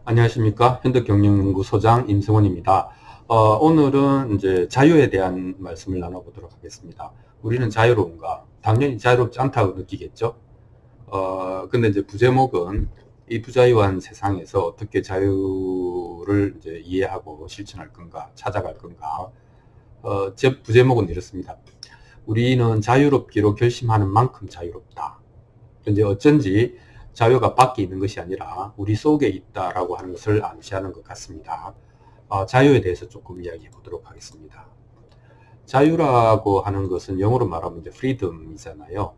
안녕하십니까. 현대경영연구소장 임성원입니다. 오늘은 이제 자유에 대한 말씀을 나눠보도록 하겠습니다. 우리는 자유로운가? 당연히 자유롭지 않다고 느끼겠죠. 근데 이제 부제목은 이 부자유한 세상에서 어떻게 자유를 이제 이해하고 실천할 건가, 찾아갈 건가. 제 부제목은 이렇습니다. 우리는 자유롭기로 결심하는 만큼 자유롭다. 근데 어쩐지 자유가 밖에 있는 것이 아니라 우리 속에 있다라고 하는 것을 암시하는 것 같습니다. 자유에 대해서 조금 이야기해 보도록 하겠습니다. 자유라고 하는 것은 영어로 말하면 이제 freedom이잖아요.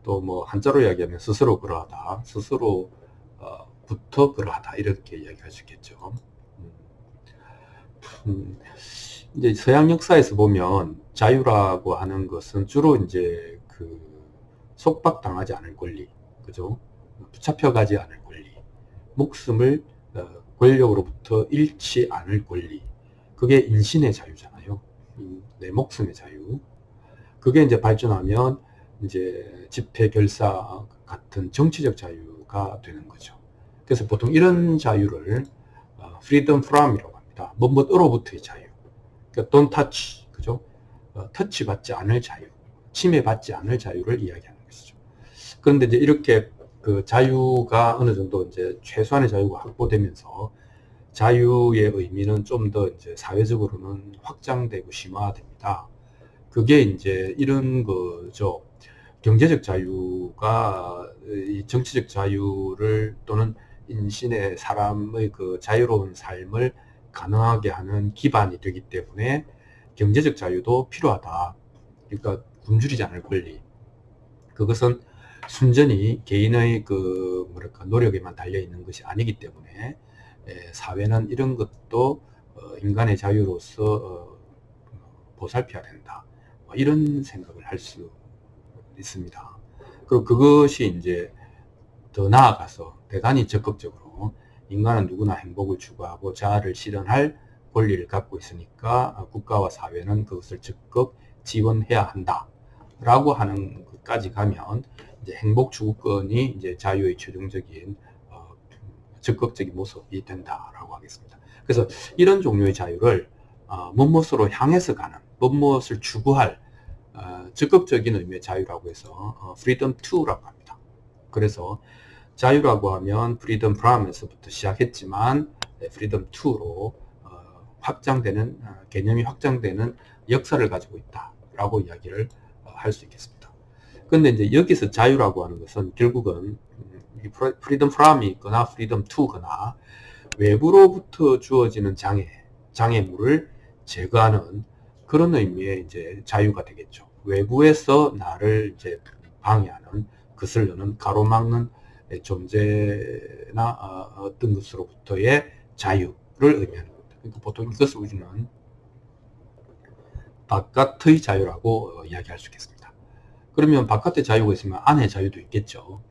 또 뭐 한자로 이야기하면 스스로 그러하다, 스스로부터 그러하다 이렇게 이야기할 수 있겠죠. 이제 서양 역사에서 보면 자유라고 하는 것은 주로 이제 그 속박당하지 않을 권리, 그죠? 붙잡혀가지 않을 권리, 목숨을 권력으로부터 잃지 않을 권리, 그게 인신의 자유잖아요. 내 목숨의 자유. 그게 이제 발전하면 이제 집회 결사 같은 정치적 자유가 되는 거죠. 그래서 보통 이런 자유를 freedom from이라고 합니다. 뭐뭐로부터의 자유. 그러니까 don't touch, 그죠? 터치 받지 않을 자유, 침해받지 않을 자유를 이야기하는 것이죠. 그런데 이제 이렇게 그 자유가 어느 정도 이제 최소한의 자유가 확보되면서 자유의 의미는 좀 더 이제 사회적으로는 확장되고 심화됩니다. 그게 이제 이런 거죠. 경제적 자유가 이 정치적 자유를 또는 인신의 사람의 그 자유로운 삶을 가능하게 하는 기반이 되기 때문에 경제적 자유도 필요하다. 그러니까 굶주리지 않을 권리. 그것은 순전히 개인의 그 뭐랄까 노력에만 달려 있는 것이 아니기 때문에 사회는 이런 것도 인간의 자유로서 보살펴야 된다. 이런 생각을 할 수 있습니다. 그리고 그것이 이제 더 나아가서 대단히 적극적으로 인간은 누구나 행복을 추구하고 자아를 실현할 권리를 갖고 있으니까 국가와 사회는 그것을 적극 지원해야 한다. 라고 하는 것까지 가면 이제 행복 추구권이 이제 자유의 최종적인 적극적인 모습이 된다라고 하겠습니다. 그래서 이런 종류의 자유를 무엇으로 향해서 가는, 무엇을 추구할 적극적인 의미의 자유라고 해서 freedom to라고 합니다. 그래서 자유라고 하면 freedom from에서부터 시작했지만 freedom to로 확장되는 개념이 확장되는 역사를 가지고 있다라고 이야기를 할 수 있겠습니다. 그런데 이제 여기서 자유라고 하는 것은 결국은 freedom from이 있거나 freedom to거나 외부로부터 주어지는 장애물을 제거하는 그런 의미의 이제 자유가 되겠죠. 외부에서 나를 이제 방해하는, 거슬러는, 가로막는 존재나 어떤 것으로부터의 자유를 의미하는 겁니다. 그러니까 보통 이것을 우리는 바깥의 자유라고 이야기할 수 있겠습니다. 그러면 바깥의 자유가 있으면 안의 자유도 있겠죠.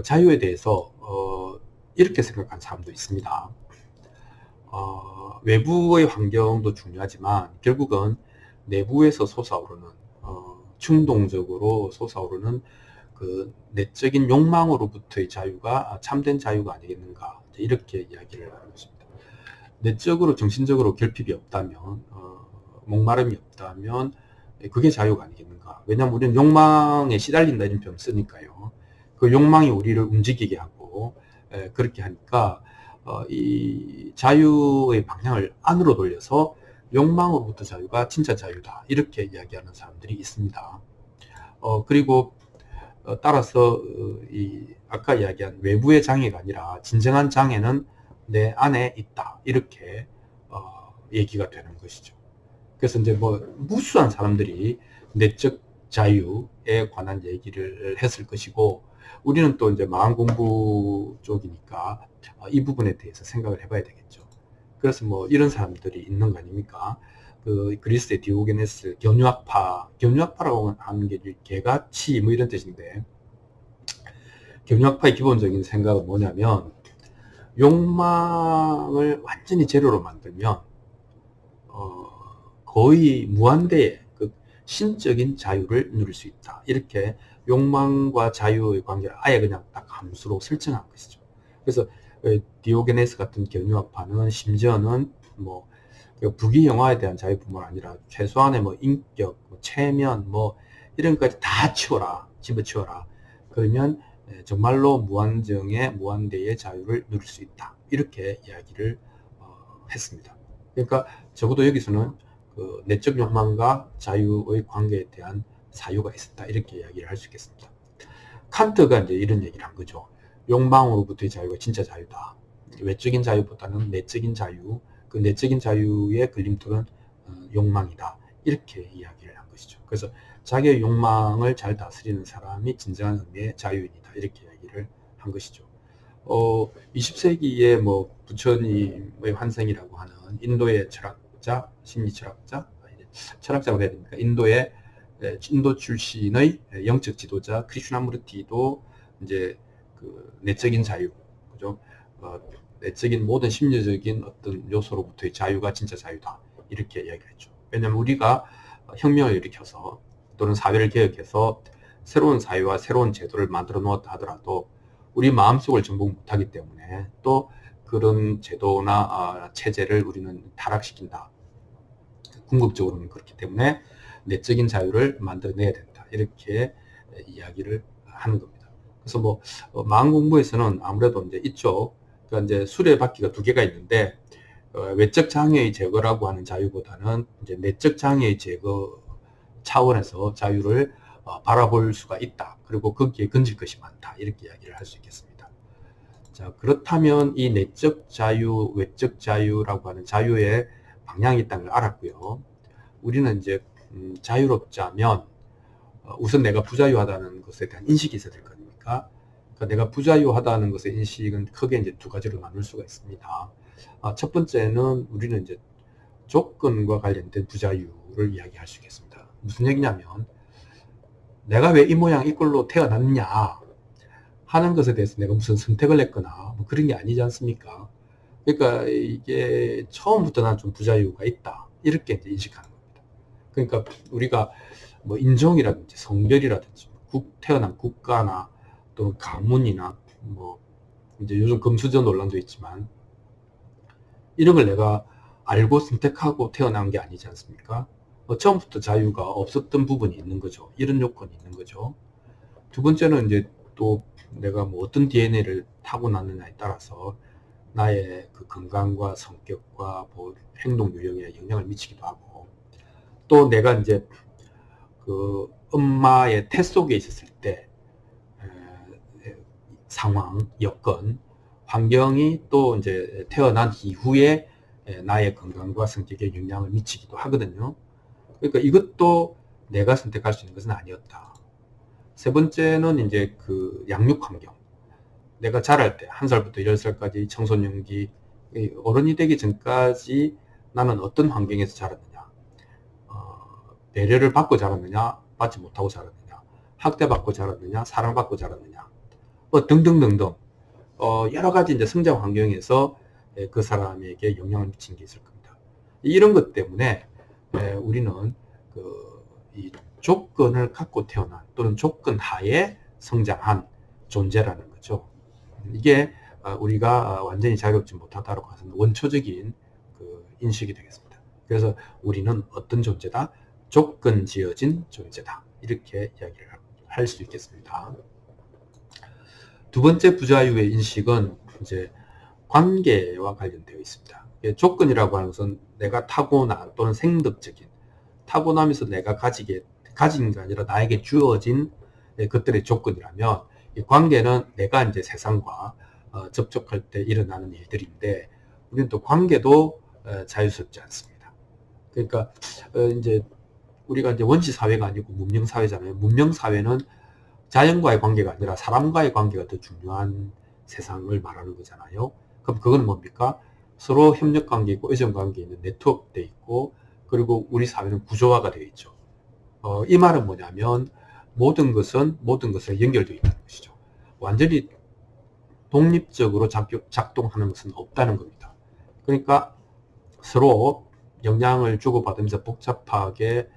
자유에 대해서 이렇게 생각하는 사람도 있습니다. 외부의 환경도 중요하지만 결국은 내부에서 솟아오르는 충동적으로 솟아오르는 그 내적인 욕망으로부터의 자유가 참된 자유가 아니겠는가, 이렇게 이야기를 하고 있습니다. 내적으로 정신적으로 결핍이 없다면 목마름이 없다면 그게 자유가 아니겠는가. 왜냐하면 우리는 욕망에 시달린다 이런 표현 쓰니까요. 그 욕망이 우리를 움직이게 하고 그렇게 하니까 이 자유의 방향을 안으로 돌려서 욕망으로부터 자유가 진짜 자유다, 이렇게 이야기하는 사람들이 있습니다. 그리고 따라서 이 아까 이야기한 외부의 장애가 아니라 진정한 장애는 내 안에 있다, 이렇게 얘기가 되는 것이죠. 그래서 이제 뭐 무수한 사람들이 내적 자유에 관한 얘기를 했을 것이고, 우리는 또 이제 마음 공부 쪽이니까 이 부분에 대해서 생각을 해봐야 되겠죠. 그래서 뭐 이런 사람들이 있는 거 아닙니까? 그 그리스의 디오게네스 견유학파라고 하는 게 개같이 뭐 이런 뜻인데, 견유학파의 기본적인 생각은 뭐냐면 욕망을 완전히 제로로 만들면 거의 무한대의 그 신적인 자유를 누릴 수 있다, 이렇게 욕망과 자유의 관계를 아예 그냥 딱 함수로 설정한 것이죠. 그래서 디오게네스 같은 견유학파는 심지어는 뭐 부귀 영화에 대한 자유뿐만 아니라 최소한의 뭐 인격, 뭐 체면, 뭐 이런 것까지 다 치워라, 집어치워라. 그러면 정말로 무한정의 무한대의 자유를 누릴 수 있다. 이렇게 이야기를 했습니다. 그러니까 적어도 여기서는 그 내적 욕망과 자유의 관계에 대한 사유가 있었다. 이렇게 이야기를 할 수 있겠습니다. 칸트가 이제 이런 얘기를 한 거죠. 욕망으로부터의 자유가 진짜 자유다. 외적인 자유보다는 내적인 자유, 그 내적인 자유의 걸림돌은 욕망이다. 이렇게 이야기를 한 것이죠. 그래서 자기의 욕망을 잘 다스리는 사람이 진정한 의미의 자유인이다. 이렇게 이야기를 한 것이죠. 20세기에 뭐 부처님의 환생이라고 하는 인도의 철학자, 심리 철학자가 해야 됩니까? 인도 출신의 영적 지도자 크리슈나무르티도 이제 그 내적인 자유, 그죠? 내적인 모든 심리적인 어떤 요소로부터의 자유가 진짜 자유다. 이렇게 이야기를 했죠. 왜냐하면 우리가 혁명을 일으켜서 또는 사회를 개혁해서 새로운 사회와 새로운 제도를 만들어 놓았다 하더라도 우리 마음속을 정복 못하기 때문에 또 그런 제도나 체제를 우리는 타락시킨다. 궁극적으로는 그렇기 때문에 내적인 자유를 만들어내야 된다. 이렇게 이야기를 하는 겁니다. 그래서 뭐 마음 공부에서는 아무래도 이제 이쪽 그러니까 이제 수레바퀴가 두 개가 있는데 외적 장애의 제거라고 하는 자유보다는 이제 내적 장애의 제거 차원에서 자유를 바라볼 수가 있다. 그리고 거기에 건질 것이 많다. 이렇게 이야기를 할 수 있겠습니다. 자, 그렇다면 이 내적 자유, 외적 자유라고 하는 자유의 방향이 있다는 걸 알았고요. 우리는 이제 자유롭자면 우선 내가 부자유하다는 것에 대한 인식이 있어야 될 겁니까? 그러니까 내가 부자유하다는 것의 인식은 크게 이제 두 가지로 나눌 수가 있습니다. 첫 번째는 우리는 이제 조건과 관련된 부자유를 이야기할 수 있겠습니다. 무슨 얘기냐면 내가 왜 이 모양 이 꼴로 태어났냐 하는 것에 대해서 내가 무슨 선택을 했거나 뭐 그런 게 아니지 않습니까? 그러니까 이게 처음부터 난 좀 부자유가 있다 이렇게 이제 인식하는 겁니다. 그러니까 우리가 뭐 인종이라든지 성별이라든지 태어난 국가나 또는 가문이나 뭐 이제 요즘 금수저 논란도 있지만 이런 걸 내가 알고 선택하고 태어난 게 아니지 않습니까? 처음부터 자유가 없었던 부분이 있는 거죠. 이런 요건이 있는 거죠. 두 번째는 이제 또 내가 뭐 어떤 DNA를 타고났느냐에 따라서 나의 그 건강과 성격과 뭐 행동 유형에 영향을 미치기도 하고 또 내가 이제 그 엄마의 태 속에 있었을 때 상황, 여건, 환경이 또 이제 태어난 이후에 나의 건강과 성격에 영향을 미치기도 하거든요. 그러니까 이것도 내가 선택할 수 있는 것은 아니었다. 세 번째는 이제 그 양육 환경. 내가 자랄 때 1살부터 10살까지 청소년기 어른이 되기 전까지 나는 어떤 환경에서 자랐느냐, 배려를 받고 자랐느냐, 받지 못하고 자랐느냐, 학대받고 자랐느냐, 사랑받고 자랐느냐, 등등등등 여러 가지 이제 성장 환경에서 그 사람에게 영향을 미친 게 있을 겁니다. 이런 것 때문에 우리는 이 조건을 갖고 태어난 또는 조건 하에 성장한 존재라는 거죠. 이게 우리가 완전히 자유롭지 못하다고 하는 원초적인 그 인식이 되겠습니다. 그래서 우리는 어떤 존재다? 조건 지어진 존재다. 이렇게 이야기를 할 수 있겠습니다. 두 번째 부자유의 인식은 이제 관계와 관련되어 있습니다. 조건이라고 하는 것은 내가 타고난 또는 생득적인 타고나면서 내가 가진 게 아니라 나에게 주어진 것들의 조건이라면 이 관계는 내가 이제 세상과 접촉할 때 일어나는 일들인데 우리는 또 관계도 자유스럽지 않습니다. 그러니까 이제 우리가 이제 원시 사회가 아니고 문명 사회잖아요. 문명 사회는 자연과의 관계가 아니라 사람과의 관계가 더 중요한 세상을 말하는 거잖아요. 그럼 그건 뭡니까? 서로 협력 관계 있고 의존 관계 있는 네트워크돼 있고 그리고 우리 사회는 구조화가 되어 있죠. 이 말은 뭐냐면 모든 것은 모든 것에 연결되어 있다는 것이죠. 완전히 독립적으로 작동하는 것은 없다는 겁니다. 그러니까 서로 영향을 주고받으면서 복잡하게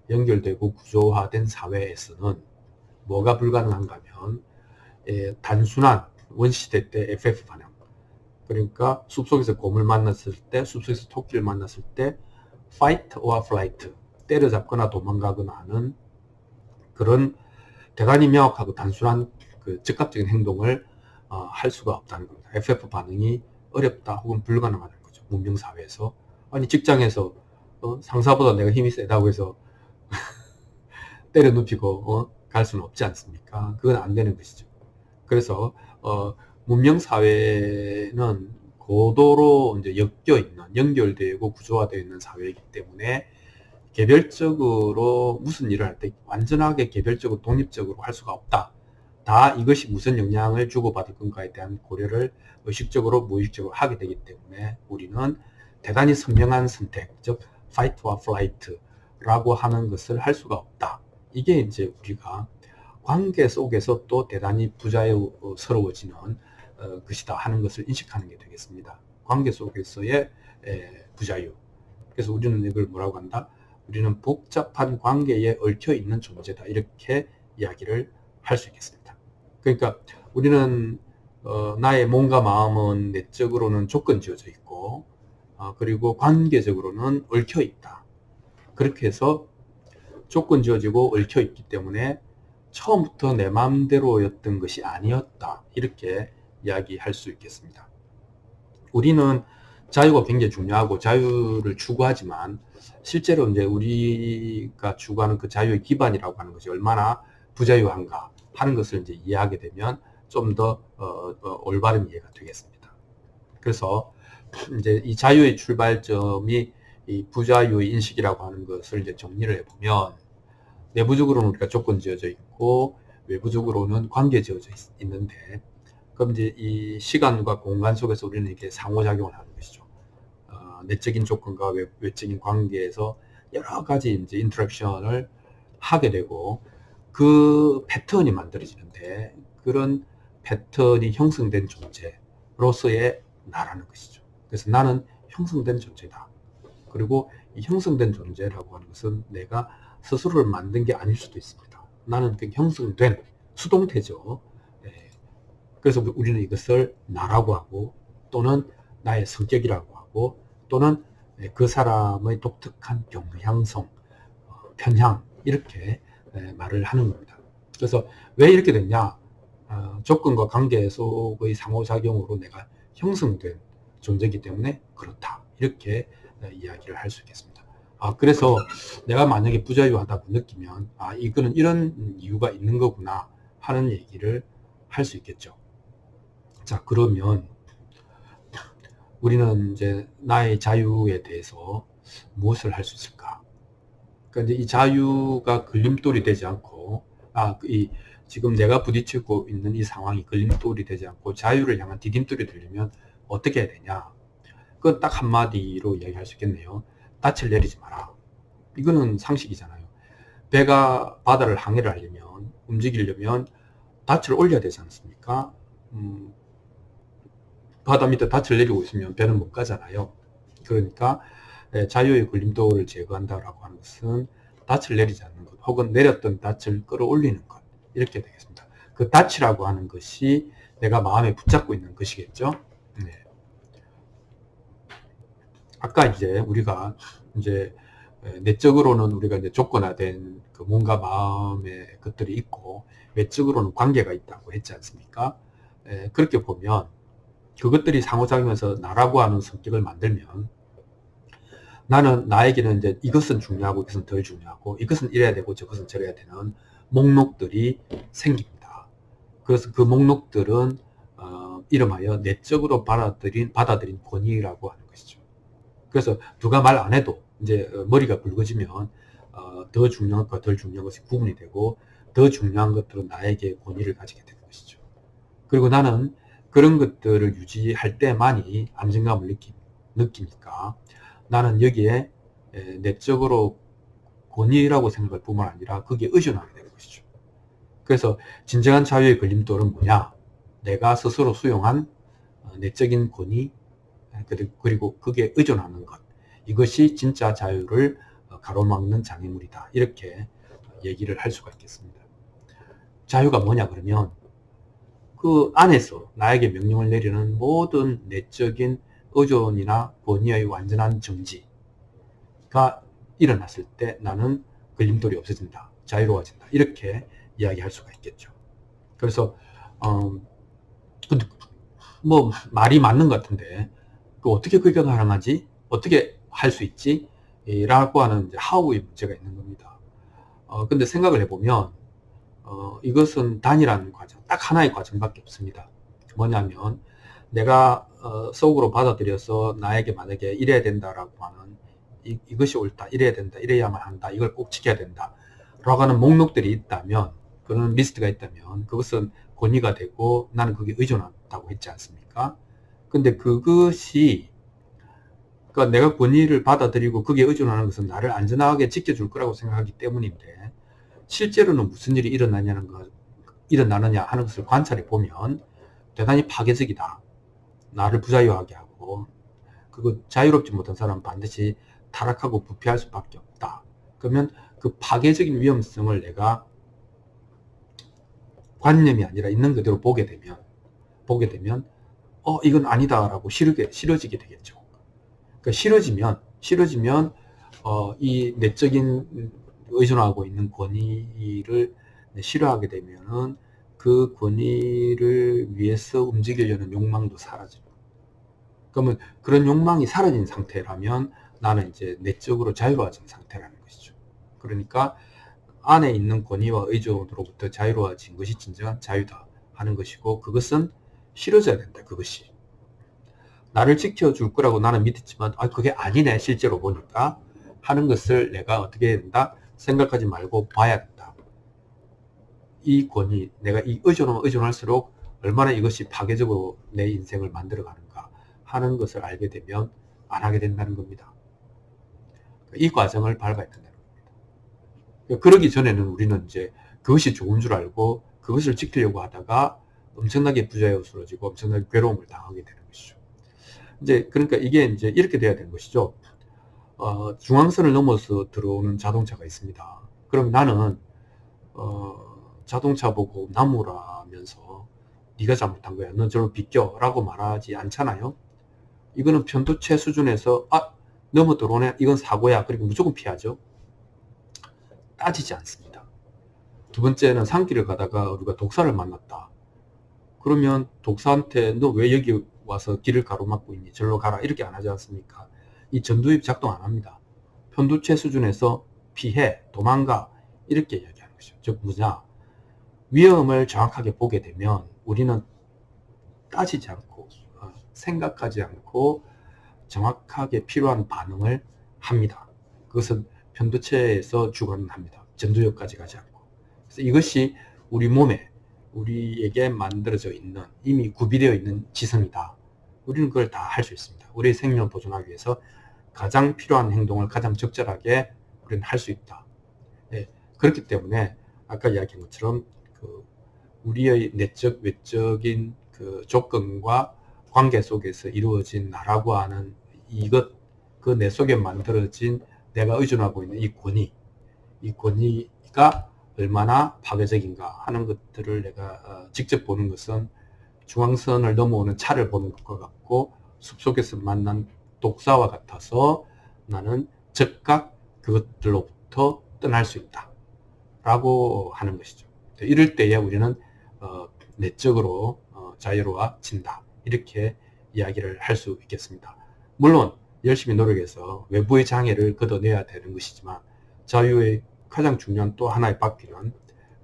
연결되고 구조화된 사회에서는 뭐가 불가능한가 하면 단순한 원시대 때 FF 반응 그러니까 숲속에서 곰을 만났을 때, 숲속에서 토끼를 만났을 때 fight or flight, 때려잡거나 도망가거나 하는 그런 대단히 명확하고 단순한 그 즉각적인 행동을 할 수가 없다는 겁니다. FF 반응이 어렵다 혹은 불가능하다는 거죠. 문명사회에서. 아니 직장에서 상사보다 내가 힘이 세다고 해서 때려 눕히고 갈 수는 없지 않습니까? 그건 안 되는 것이죠. 그래서 문명사회는 고도로 이제 엮여 있는, 연결되고 구조화되어 있는 사회이기 때문에 개별적으로 무슨 일을 할 때 완전하게 개별적으로 독립적으로 할 수가 없다. 다 이것이 무슨 영향을 주고받을 건가에 대한 고려를 의식적으로 무의식적으로 하게 되기 때문에 우리는 대단히 선명한 선택, 즉 fight or flight 라고 하는 것을 할 수가 없다. 이게 이제 우리가 관계 속에서 또 대단히 부자유스러워지는 것이다 하는 것을 인식하는 게 되겠습니다. 관계 속에서의 부자유. 그래서 우리는 이걸 뭐라고 한다? 우리는 복잡한 관계에 얽혀 있는 존재다. 이렇게 이야기를 할 수 있겠습니다. 그러니까 우리는 나의 몸과 마음은 내적으로는 조건지어져 있고 그리고 관계적으로는 얽혀 있다. 그렇게 해서 조건지어지고 얽혀 있기 때문에 처음부터 내 마음대로였던 것이 아니었다. 이렇게 이야기할 수 있겠습니다. 우리는 자유가 굉장히 중요하고 자유를 추구하지만 실제로 이제 우리가 추구하는 그 자유의 기반이라고 하는 것이 얼마나 부자유한가 하는 것을 이제 이해하게 되면 좀 더 올바른 이해가 되겠습니다. 그래서 이제 이 자유의 출발점이 이 부자유의 인식이라고 하는 것을 이제 정리를 해보면 내부적으로는 우리가 조건지어져 있고 외부적으로는 관계지어져 있는데 그럼 이제 이 시간과 공간 속에서 우리는 이렇게 상호작용을 하는 것이죠. 내적인 조건과 외적인 관계에서 여러 가지 이제 인터랙션을 하게 되고 그 패턴이 만들어지는데 그런 패턴이 형성된 존재로서의 나라는 것이죠. 그래서 나는 형성된 존재다. 그리고 이 형성된 존재라고 하는 것은 내가 스스로를 만든 게 아닐 수도 있습니다. 나는 그 형성된 수동태죠. 그래서 우리는 이것을 나라고 하고 또는 나의 성격이라고 하고 또는 그 사람의 독특한 경향성, 편향 이렇게 말을 하는 겁니다. 그래서 왜 이렇게 됐냐? 조건과 관계 속의 상호작용으로 내가 형성된 존재이기 때문에 그렇다. 이렇게 이야기를 할 수 있겠습니다. 그래서 내가 만약에 부자유하다고 느끼면 이거는 이런 이유가 있는 거구나 하는 얘기를 할 수 있겠죠. 자, 그러면 우리는 이제 나의 자유에 대해서 무엇을 할 수 있을까? 그러니까 이제 이 자유가 걸림돌이 되지 않고, 지금 내가 부딪히고 있는 이 상황이 걸림돌이 되지 않고 자유를 향한 디딤돌이 되려면 어떻게 해야 되냐? 그건 딱 한마디로 이야기할 수 있겠네요. 닻을 내리지 마라. 이거는 상식이잖아요. 배가 바다를 항해를 하려면, 움직이려면 닻을 올려야 되지 않습니까? 바다 밑에 닻을 내리고 있으면 배는 못 가잖아요. 그러니까 자유의 걸림돌을 제거한다라고 하는 것은 닻을 내리지 않는 것, 혹은 내렸던 닻을 끌어올리는 것, 이렇게 되겠습니다. 그 닻이라고 하는 것이 내가 마음에 붙잡고 있는 것이겠죠. 네. 아까 이제 우리가 이제 내적으로는 우리가 이제 조건화된 그 몸과 마음의 것들이 있고 외적으로는 관계가 있다고 했지 않습니까? 그렇게 보면 그것들이 상호작용해서 나라고 하는 성격을 만들면 나는 나에게는 이제 이것은 중요하고 이것은 덜 중요하고 이것은 이래야 되고 저것은 저래야 되는 목록들이 생깁니다. 그래서 그 목록들은 이름하여 내적으로 받아들인 권위라고 하는 것이죠. 그래서 누가 말 안 해도 이제 머리가 굵어지면 더 중요한 것과 덜 중요한 것이 구분이 되고 더 중요한 것들은 나에게 권위를 가지게 되는 것이죠. 그리고 나는 그런 것들을 유지할 때만이 안정감을 느끼니까 나는 여기에 내적으로 권위라고 생각할 뿐만 아니라 거기에 의존하게 되는 것이죠. 그래서 진정한 자유의 걸림돌은 뭐냐? 내가 스스로 수용한 내적인 권위 그리고 거기에 의존하는 것, 이것이 진짜 자유를 가로막는 장애물이다. 이렇게 얘기를 할 수가 있겠습니다. 자유가 뭐냐 그러면 그 안에서 나에게 명령을 내리는 모든 내적인 의존이나 권위의 완전한 정지가 일어났을 때 나는 걸림돌이 없어진다, 자유로워진다, 이렇게 이야기할 수가 있겠죠. 그래서 근데 뭐 말이 맞는 것 같은데 어떻게 그게 가능하지? 어떻게 할 수 있지? 라고 하는 이제 하우의 문제가 있는 겁니다. 근데 생각을 해보면 이것은 단일한 과정, 딱 하나의 과정밖에 없습니다. 뭐냐면 내가 속으로 받아들여서 나에게 만약에 이래야 된다라고 하는 이것이 옳다, 이래야 된다, 이래야만 한다, 이걸 꼭 지켜야 된다 라고 하는 목록들이 있다면, 그런 리스트가 있다면 그것은 권위가 되고 나는 그게 의존한다고 했지 않습니까? 근데 그것이, 그러니까 내가 권위를 받아들이고 그게 의존하는 것은 나를 안전하게 지켜줄 거라고 생각하기 때문인데, 실제로는 무슨 일이 일어나느냐 하는 것을 관찰해 보면 대단히 파괴적이다. 나를 부자유하게 하고, 그거 자유롭지 못한 사람은 반드시 타락하고 부패할 수밖에 없다. 그러면 그 파괴적인 위험성을 내가 관념이 아니라 있는 그대로 보게 되면 이건 아니다라고 싫어지게 되겠죠. 그러니까 싫어지면 이 내적인 의존하고 있는 권위를 싫어하게 되면은 그 권위를 위해서 움직이려는 욕망도 사라집니다. 그러면 그런 욕망이 사라진 상태라면 나는 이제 내적으로 자유로워진 상태라는 것이죠. 그러니까 안에 있는 권위와 의존으로부터 자유로워진 것이 진정한 자유다 하는 것이고, 그것은 싫어져야 된다. 그것이 나를 지켜줄 거라고 나는 믿었지만 그게 아니네 실제로 보니까 하는 것을 내가 어떻게 해야 된다? 생각하지 말고 봐야 된다. 이 권위, 내가 이 의존하면 의존할수록 얼마나 이것이 파괴적으로 내 인생을 만들어가는가 하는 것을 알게 되면 안 하게 된다는 겁니다. 이 과정을 밟아야 된다는 겁니다. 그러기 전에는 우리는 이제 그것이 좋은 줄 알고 그것을 지키려고 하다가 엄청나게 부자유스러워지고 엄청나게 괴로움을 당하게 되는 것이죠. 이제 그러니까 이게 이제 이렇게 돼야 되는 것이죠. 중앙선을 넘어서 들어오는 자동차가 있습니다. 그럼 나는 자동차 보고 나무라면서 네가 잘못한 거야, 너 저로 비켜 라고 말하지 않잖아요. 이거는 편도체 수준에서 넘어 들어오네, 이건 사고야, 그리고 무조건 피하죠. 따지지 않습니다. 두 번째는 산길을 가다가 우리가 독사를 만났다. 그러면 독사한테 너 왜 여기 와서 길을 가로막고 있니, 절로 가라, 이렇게 안 하지 않습니까? 이 전두엽이 작동 안 합니다. 편도체 수준에서 피해, 도망가, 이렇게 이야기하는 것이죠. 즉 뭐냐, 위험을 정확하게 보게 되면 우리는 따지지 않고 생각하지 않고 정확하게 필요한 반응을 합니다. 그것은 편도체에서 주관합니다. 전두엽까지 가지 않고. 그래서 이것이 우리 몸에, 우리에게 만들어져 있는, 이미 구비되어 있는 지성이다. 우리는 그걸 다 할 수 있습니다. 우리의 생명을 보존하기 위해서 가장 필요한 행동을 가장 적절하게 우리는 할 수 있다. 그렇기 때문에 아까 이야기한 것처럼 우리의 내적, 외적인 그 조건과 관계 속에서 이루어진 나라고 하는 이것, 그 내 속에 만들어진 내가 의존하고 있는 이 권위가 얼마나 파괴적인가 하는 것들을 내가 직접 보는 것은 중앙선을 넘어오는 차를 보는 것과 같고, 숲속에서 만난 독사와 같아서 나는 즉각 그것들로부터 떠날 수 있다 라고 하는 것이죠. 이럴 때에 우리는 내적으로 자유로워진다, 이렇게 이야기를 할 수 있겠습니다. 물론 열심히 노력해서 외부의 장애를 걷어내야 되는 것이지만, 자유의 가장 중요한 또 하나의 바퀴는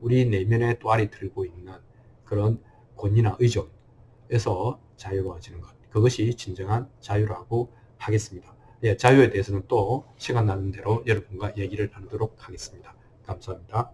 우리 내면에 또알이 들고 있는 그런 권위나 의존에서 자유로워지는 것, 그것이 진정한 자유라고 하겠습니다. 자유에 대해서는 또 시간 나는 대로 여러분과 얘기를 나누도록 하겠습니다. 감사합니다.